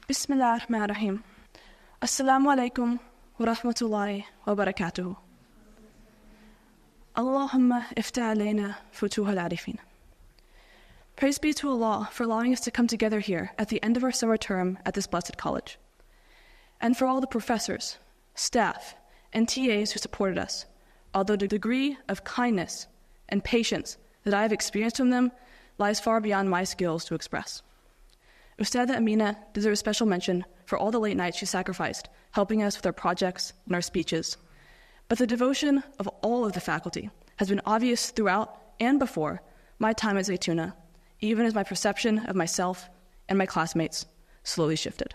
Bismillah ar-Rahman ar-Rahim. Assalamu alaikum wa rahmatullahi wa barakatuhu. Allahumma iftah alayna futuha al-arifin. Praise be to Allah for allowing us to come together here at the end of our summer term at this blessed college. And for all the professors, staff, and TAs who supported us, although the degree of kindness and patience that I have experienced from them lies far beyond my skills to express. Ustada Amina deserves special mention for all the late nights she sacrificed, helping us with our projects and our speeches. But the devotion of all of the faculty has been obvious throughout and before my time at Zaytuna, even as my perception of myself and my classmates slowly shifted.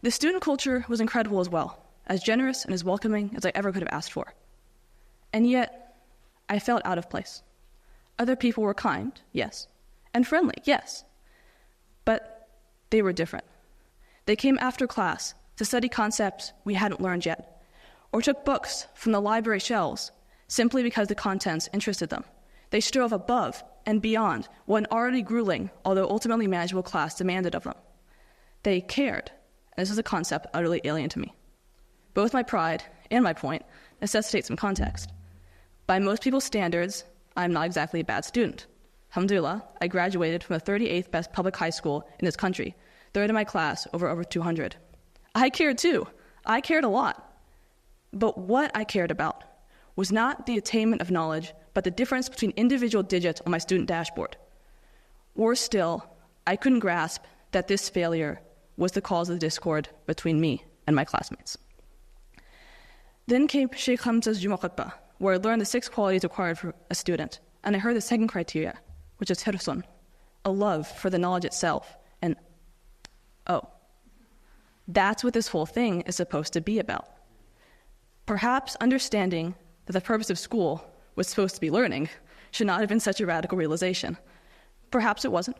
The student culture was incredible as well, as generous and as welcoming as I ever could have asked for. And yet, I felt out of place. Other people were kind, yes, and friendly, yes, but they were different. They came after class to study concepts we hadn't learned yet, or took books from the library shelves simply because the contents interested them. They strove above and beyond what an already grueling, although ultimately manageable class demanded of them. They cared, and this is a concept utterly alien to me. Both my pride and my point necessitate some context. By most people's standards, I'm not exactly a bad student. Alhamdulillah, I graduated from the 38th best public high school in this country, third in my class over 200. I cared too. I cared a lot. But what I cared about was not the attainment of knowledge, but the difference between individual digits on my student dashboard. Worse still, I couldn't grasp that this failure was the cause of the discord between me and my classmates. Then came Sheikh Hamza's Juma Khutbah, where I learned the 6 qualities required for a student, and I heard the second criteria, which is hirsun, a love for the knowledge itself, and oh, that's what this whole thing is supposed to be about. Perhaps understanding that the purpose of school was supposed to be learning should not have been such a radical realization. Perhaps it wasn't.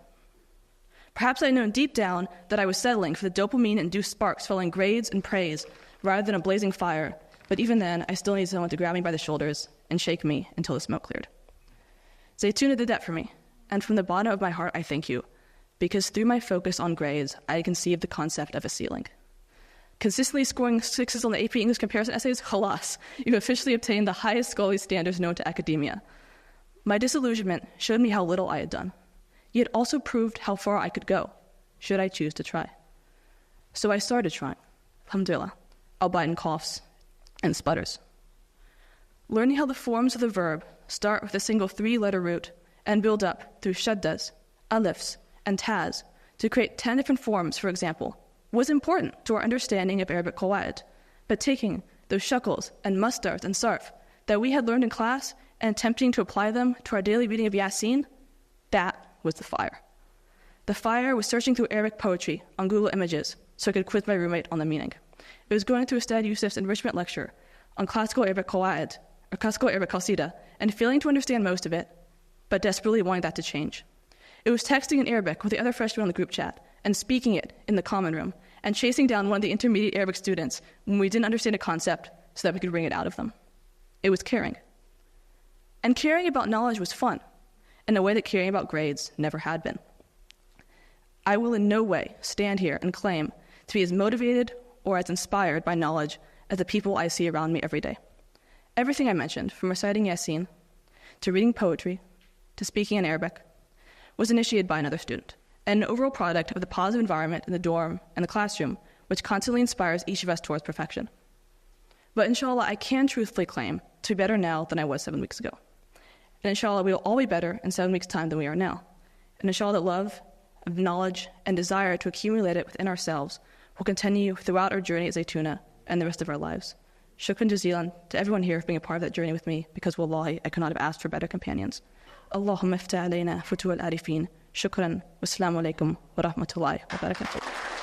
Perhaps I'd known deep down that I was settling for the dopamine-induced sparks following grades and praise rather than a blazing fire, but even then, I still needed someone to grab me by the shoulders and shake me until the smoke cleared. Zaytuna did that for me, and from the bottom of my heart, I thank you, because through my focus on grades, I conceived the concept of a ceiling. Consistently scoring 6s on the AP English comparison essays, khalas, you've officially obtained the highest scholarly standards known to academia. My disillusionment showed me how little I had done, yet also proved how far I could go, should I choose to try. So I started trying, alhamdulillah, albeit in coughs and sputters. Learning how the forms of the verb start with a single 3-letter root and build up through shaddas, alifs, and tas to create 10 different forms, for example, was important to our understanding of Arabic qawaid, but taking those shakls and mustars and sarf that we had learned in class and attempting to apply them to our daily reading of Yasin, that was the fire. The fire was searching through Arabic poetry on Google Images so I could quiz my roommate on the meaning. It was going through Ustad Yusuf's enrichment lecture on classical Arabic qawaid, or classical Arabic qasida, and failing to understand most of it, but desperately wanting that to change. It was texting in Arabic with the other freshmen on the group chat, and speaking it in the common room, and chasing down one of the intermediate Arabic students when we didn't understand a concept so that we could wring it out of them. It was caring. And caring about knowledge was fun, in a way that caring about grades never had been. I will in no way stand here and claim to be as motivated or as inspired by knowledge as the people I see around me every day. Everything I mentioned, from reciting Yasin, to reading poetry, to speaking in Arabic, was initiated by another student, and an overall product of the positive environment in the dorm and the classroom, which constantly inspires each of us towards perfection. But inshallah, I can truthfully claim to be better now than I was 7 weeks ago. And inshallah, we will all be better in 7 weeks' time than we are now. And inshallah, that love of knowledge and desire to accumulate it within ourselves will continue throughout our journey at Zaytuna and the rest of our lives. Shukran jazilan to everyone here for being a part of that journey with me, because wallahi, I could not have asked for better companions. Allahumma iftah alayna futuha al-arifin. Shukran. Wassalamu alaikum wa rahmatullahi wa barakatuh.